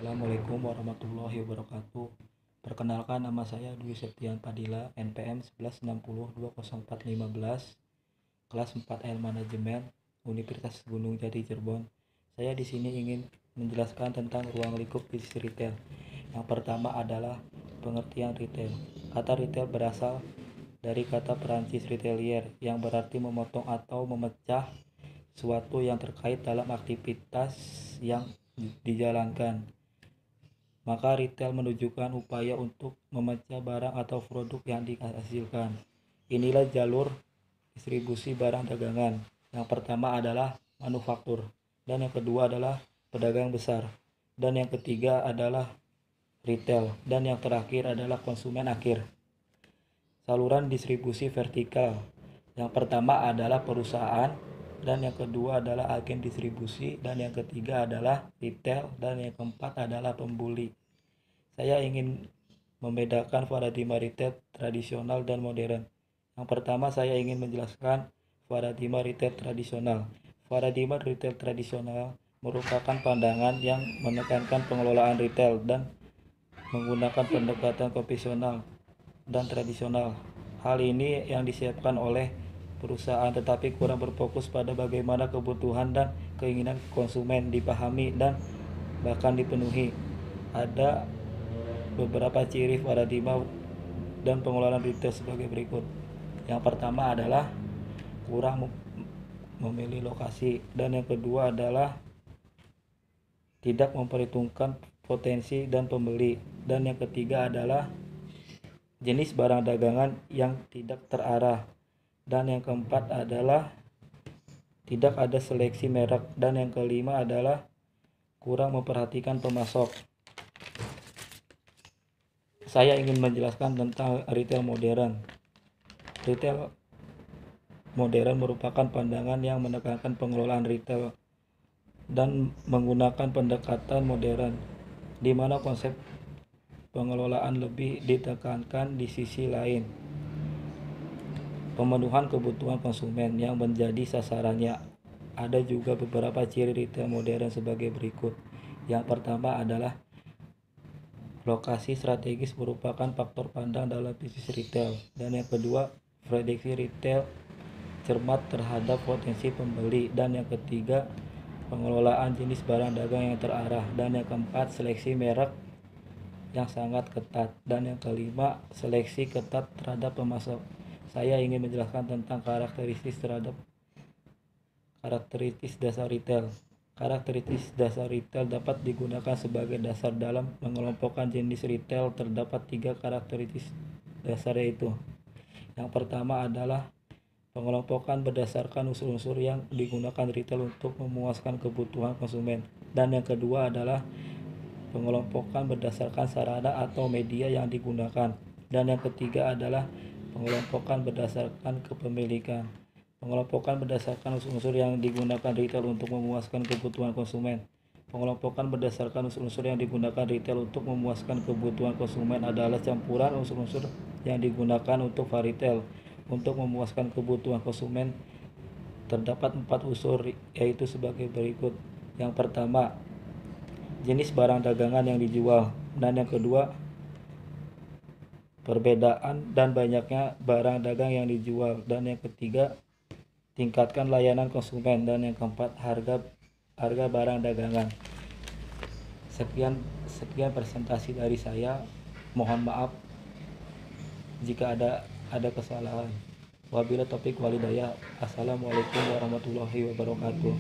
Assalamualaikum warahmatullahi wabarakatuh. Perkenalkan, nama saya Dwi Septian Padilla, NPM 1160200415, kelas 4L Manajemen, Universitas Gunung Jati Cirebon. Saya di sini ingin menjelaskan tentang ruang lingkup bisnis retail. Yang pertama adalah pengertian retail. Kata retail berasal dari kata Perancis retelier yang berarti memotong atau memecah suatu yang terkait dalam aktivitas yang dijalankan. Maka retail menunjukkan upaya untuk memecah barang atau produk yang dihasilkan. Inilah jalur distribusi barang dagangan. Yang pertama adalah manufaktur, dan yang kedua adalah pedagang besar, dan yang ketiga adalah retail, dan yang terakhir adalah konsumen akhir. Saluran distribusi vertikal. Yang pertama adalah perusahaan, dan yang kedua adalah agen distribusi, dan yang ketiga adalah retail, dan yang keempat adalah pembeli. Saya ingin membedakan paradigma retail tradisional dan modern. Yang pertama, saya ingin menjelaskan paradigma retail tradisional. Paradigma retail tradisional merupakan pandangan yang menekankan pengelolaan retail dan menggunakan pendekatan konvensional dan tradisional. Hal ini yang disiapkan oleh perusahaan tetapi kurang berfokus pada bagaimana kebutuhan dan keinginan konsumen dipahami dan bahkan dipenuhi. Ada beberapa ciri paradigma dan pengelolaan retail sebagai berikut. Yang pertama adalah kurang memilih lokasi, dan yang kedua adalah tidak memperhitungkan potensi dan pembeli, dan yang ketiga adalah jenis barang dagangan yang tidak terarah, dan yang keempat adalah tidak ada seleksi merek, dan yang kelima adalah kurang memperhatikan pemasok. Saya ingin menjelaskan tentang retail modern. Retail modern merupakan pandangan yang menekankan pengelolaan retail dan menggunakan pendekatan modern, di mana konsep pengelolaan lebih ditekankan. Di sisi lain, pemenuhan kebutuhan konsumen yang menjadi sasarannya. Ada juga beberapa ciri retail modern sebagai berikut. Yang pertama adalah lokasi strategis merupakan faktor pandang dalam bisnis retail, dan yang kedua, prediksi retail cermat terhadap potensi pembeli, dan yang ketiga, pengelolaan jenis barang dagang yang terarah, dan yang keempat, seleksi merek yang sangat ketat, dan yang kelima, seleksi ketat terhadap pemasok. Saya ingin menjelaskan tentang karakteristik dasar retail. Karakteristik dasar retail dapat digunakan sebagai dasar dalam mengelompokkan jenis retail. Terdapat 3 karakteristik dasar, yaitu yang pertama adalah pengelompokan berdasarkan unsur-unsur yang digunakan retail untuk memuaskan kebutuhan konsumen, dan yang kedua adalah pengelompokan berdasarkan sarana atau media yang digunakan, dan yang ketiga adalah pengelompokan berdasarkan kepemilikan. Pengelompokan berdasarkan unsur-unsur yang digunakan retail untuk memuaskan kebutuhan konsumen. Pengelompokan berdasarkan unsur-unsur yang digunakan retail untuk memuaskan kebutuhan konsumen adalah campuran unsur-unsur yang digunakan untuk retail untuk memuaskan kebutuhan konsumen. Terdapat 4 unsur, yaitu sebagai berikut. Yang pertama, jenis barang dagangan yang dijual, dan yang kedua, perbedaan dan banyaknya barang dagang yang dijual, dan yang ketiga, tingkatkan layanan konsumen, dan yang keempat, harga barang dagangan. Sekian presentasi dari saya. Mohon maaf jika ada kesalahan. Wabillahi taufiq walhidayah. Assalamualaikum warahmatullahi wabarakatuh.